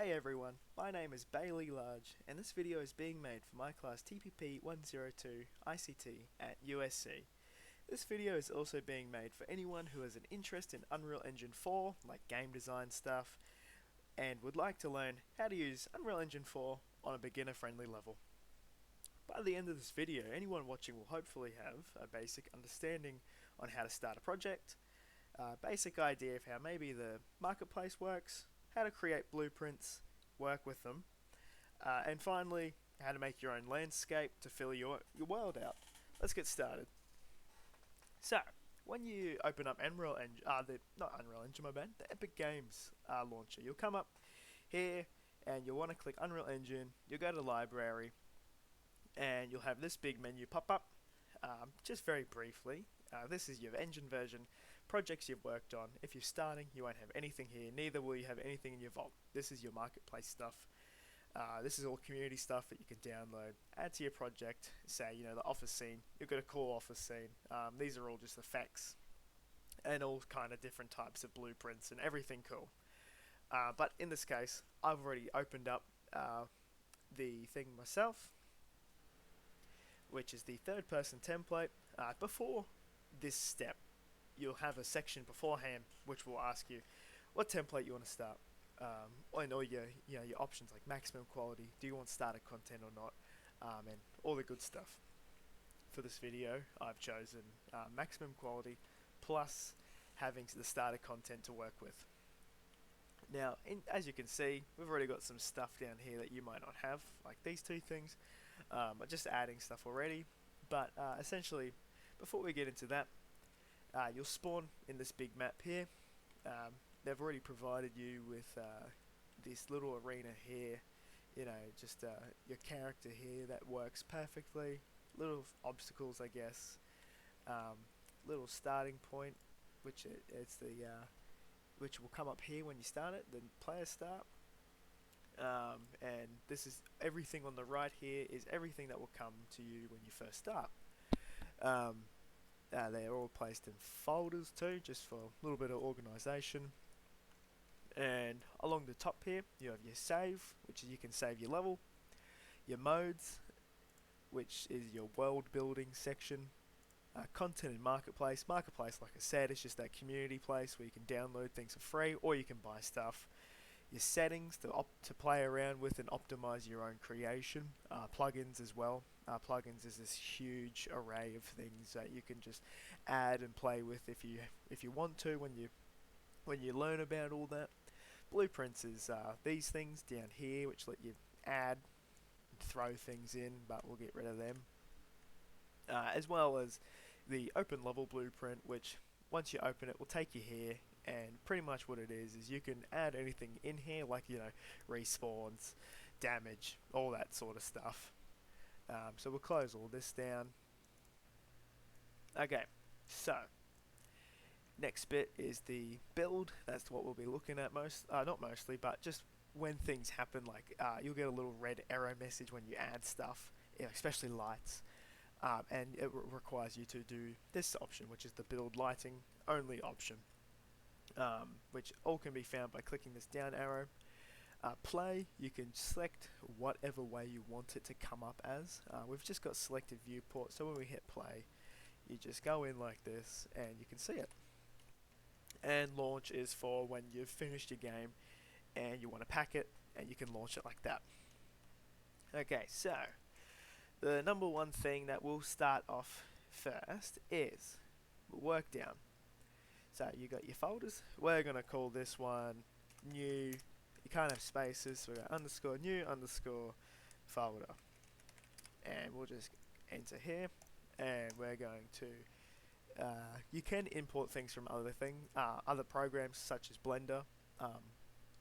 Hey everyone, my name is Bailey Large, and this video is being made for my class TPP 102 ICT at USC. This video is also being made for anyone who has an interest in Unreal Engine 4, like game design stuff, and would like to learn how to use Unreal Engine 4 on a beginner-friendly level. By the end of this video, anyone watching will hopefully have a basic understanding on how to start a project, a basic idea of how maybe the marketplace works, how to create blueprints, work with them, and finally, how to make your own landscape to fill your world out. Let's get started. So, when you open up Unreal Engine, not Unreal Engine, my bad, the Epic Games launcher, you'll come up here and you'll want to click Unreal Engine, you'll go to Library, and you'll have this big menu pop up. Just very briefly, this is your engine version, projects you've worked on. If you're starting, you won't have anything here, neither will you have anything in your vault. This is your marketplace stuff. This is all community stuff that you can download, add to your project. Say, the office scene, you've got a cool office scene. These are all just effects and all kind of different types of blueprints and everything cool. But in this case, I've already opened up the thing myself, which is the third person template. Before this step, you'll have a section beforehand which will ask you what template you want to start, and all your options like maximum quality, do you want starter content or not, and all the good stuff. For this video, I've chosen maximum quality plus having the starter content to work with. Now, as you can see, we've already got some stuff down here that you might not have, like these two things. I'm just adding stuff already, but essentially, before we get into that, you'll spawn in this big map here. They've already provided you with this little arena here, just your character here that works perfectly. Little obstacles, I guess. Little starting point, which which will come up here when you start it. The players start. And this is everything on the right here is everything that will come to you when you first start. They're all placed in folders too, just for a little bit of organization. And along the top here, you have your save, which is you can save your level, your modes, which is your world building section, content and marketplace. Marketplace, like I said, is just that community place where you can download things for free or you can buy stuff. Your settings to play around with and optimize your own creation. Plugins as well. Plugins is this huge array of things that you can just add and play with if you want to when you learn about all that. Blueprints is these things down here which let you add and throw things in, but we'll get rid of them. As well as the open level blueprint, which once you open it will take you here. And pretty much what it is you can add anything in here, like respawns, damage, all that sort of stuff. So we'll close all this down. Okay, so next bit is the build. That's what we'll be looking at not mostly, but just when things happen. Like you'll get a little red error message when you add stuff, especially lights. And it requires you to do this option, which is the build lighting only option. Which all can be found by clicking this down arrow. Play, you can select whatever way you want it to come up as. We've just got selected viewport, so when we hit play, you just go in like this and you can see it. And launch is for when you've finished your game and you want to pack it, and you can launch it like that. Okay, so the number one thing that we'll start off first is work down. So you got your folders. We're going to call this one new. You can't have spaces, so we got underscore new underscore folder. And we'll just enter here. And we're going to, you can import things from other programs such as Blender.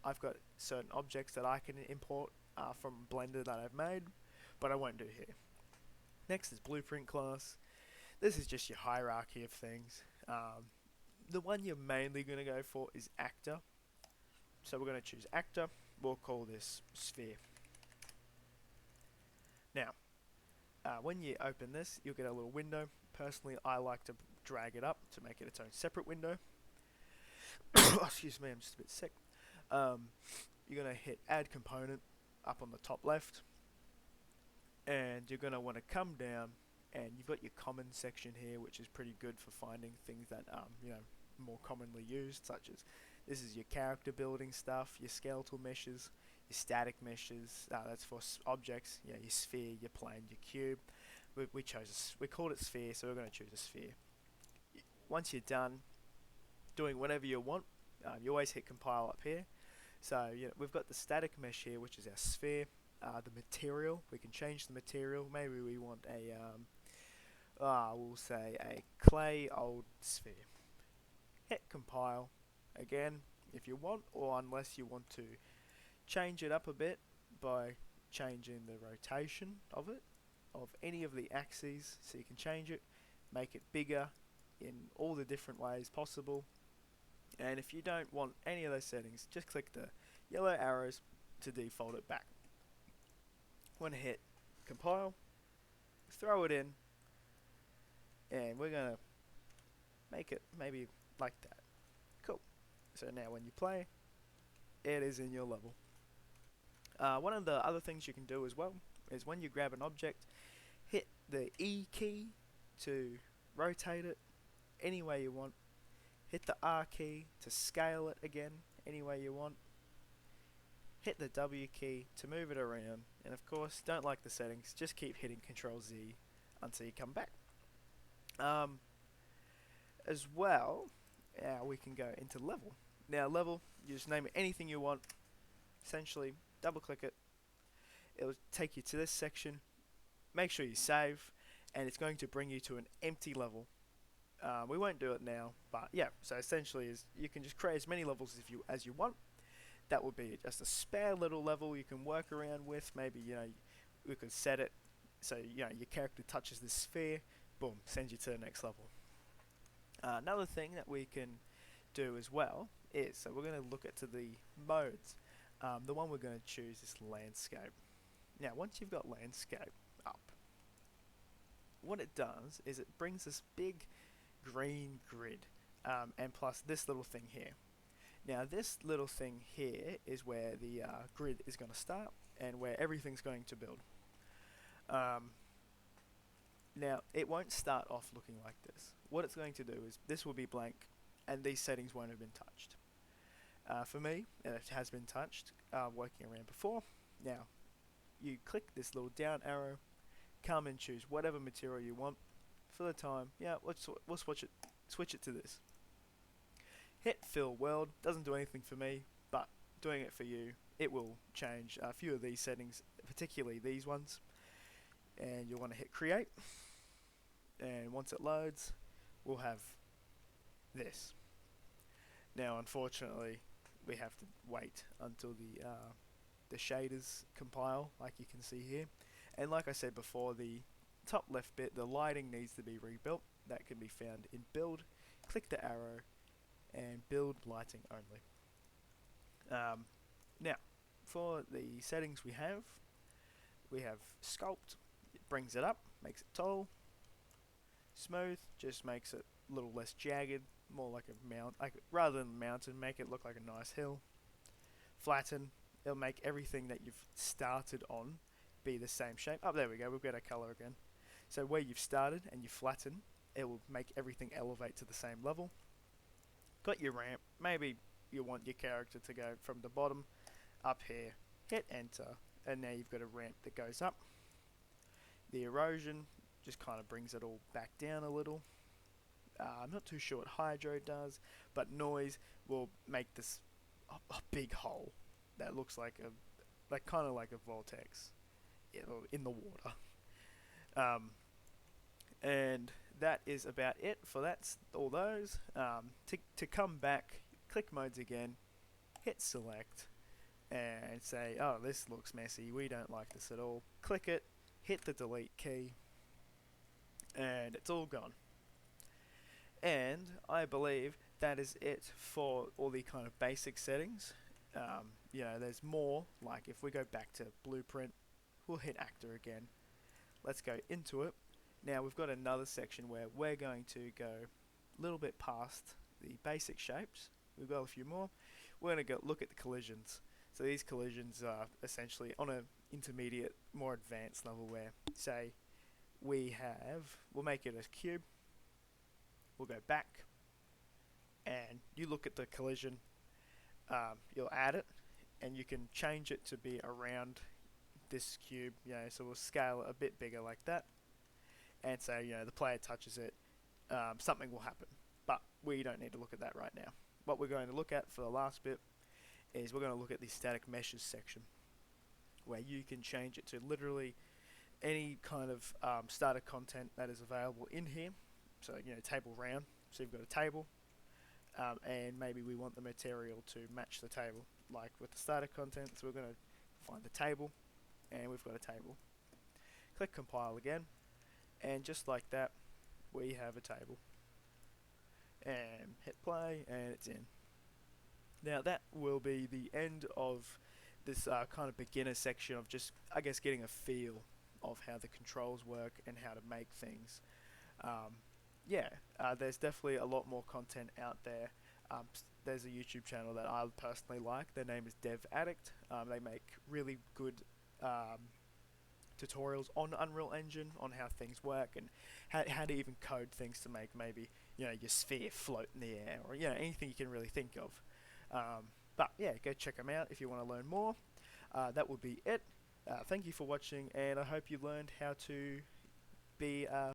I've got certain objects that I can import from Blender that I've made, but I won't do here. Next is blueprint class. This is just your hierarchy of things. The one you're mainly going to go for is actor. So we're going to choose actor. We'll call this sphere. Now, when you open this, you'll get a little window. Personally, I like to drag it up to make it its own separate window. Excuse me, I'm just a bit sick. you're going to hit add component up on the top left, and you're going to want to come down, and you've got your common section here, which is pretty good for finding things that more commonly used, such as this is your character building stuff, your skeletal meshes, your static meshes. That's for objects. Your sphere, your plane, your cube. We called it sphere, so we're going to choose a sphere. Once you're done doing whatever you want, you always hit compile up here. So we've got the static mesh here, which is our sphere. The material, we can change the material. Maybe we want we'll say a clay old sphere. Hit compile again if you want, or unless you want to change it up a bit by changing the rotation of it, of any of the axes, so you can change it, make it bigger in all the different ways possible. And if you don't want any of those settings, just click the yellow arrows to default it back. Want to hit compile, throw it in, and we're gonna make it maybe like that. Cool. So now when you play, it is in your level. One of the other things you can do as well is when you grab an object, hit the E key to rotate it any way you want. Hit the R key to scale it again any way you want. Hit the W key to move it around, and of course, don't like the settings, just keep hitting Control Z until you come back. As well, we can go into level. Now level, you just name it anything you want. Essentially, double click it. It'll take you to this section. Make sure you save, and it's going to bring you to an empty level. We won't do it now, but yeah. So essentially, you can just create as many levels as you want. That would be just a spare little level you can work around with. Maybe we could set it so your character touches the sphere. Boom, sends you to the next level. Another thing that we can do as well is, so we're going to look at the modes. The one we're going to choose is landscape. Now, once you've got landscape up, what it does is it brings this big green grid, and plus this little thing here. Now, this little thing here is where the grid is going to start and where everything's going to build. Now, it won't start off looking like this. What it's going to do is this will be blank, and these settings won't have been touched. For me, it has been touched, working around before. Now, you click this little down arrow, come and choose whatever material you want. For the time, we'll switch it to this. Hit fill world, doesn't do anything for me, but doing it for you, it will change a few of these settings, particularly these ones. And you'll want to hit create, and once it loads, we'll have this. Now, unfortunately, we have to wait until the shaders compile, like you can see here. And like I said before, the top left bit, the lighting needs to be rebuilt. That can be found in build. Click the arrow and build lighting only. Now, for the settings we have sculpt. It brings it up, makes it tall. Smooth just makes it a little less jagged, more like a mount. Rather than mountain, make it look like a nice hill. Flatten, it'll make everything that you've started on be the same shape. Oh, there we go, we've got our color again. So where you've started and you flatten, it will make everything elevate to the same level. Got your ramp, maybe you want your character to go from the bottom up here, hit enter, and now you've got a ramp that goes up. The erosion just kind of brings it all back down a little. I'm not too sure what hydro does, but noise will make this a big hole that looks like kind of like a vortex in the water. And that is about it for all those. To come back, click modes again, hit select, and say, oh, this looks messy, we don't like this at all. Click it, hit the delete key, and it's all gone. And I believe that is it for all the kind of basic settings. There's more, like if we go back to blueprint, we'll hit actor again. Let's go into it. Now we've got another section where we're going to go a little bit past the basic shapes. We've got a few more. We're going to go look at the collisions. So these collisions are essentially on an intermediate, more advanced level where, say, we'll make it a cube, we'll go back, and you look at the collision, you'll add it, and you can change it to be around this cube, so we'll scale it a bit bigger like that, and say, the player touches it, something will happen. But we don't need to look at that right now. What we're going to look at for the last bit is we're going to look at the static meshes section, where you can change it to literally any kind of starter content that is available in here. So, table round. So you've got a table, and maybe we want the material to match the table, like with the starter content. So we're going to find the table, and we've got a table. Click compile again, and just like that, we have a table. And hit play, and it's in. Now that will be the end of this kind of beginner section of just, I guess, getting a feel of how the controls work and how to make things. There's definitely a lot more content out there. There's a YouTube channel that I personally like. Their name is Dev Addict. They make really good tutorials on Unreal Engine on how things work and how to even code things to make maybe your sphere float in the air, or anything you can really think of. But yeah, go check them out if you want to learn more. That would be it. Thank you for watching, and I hope you learned how to be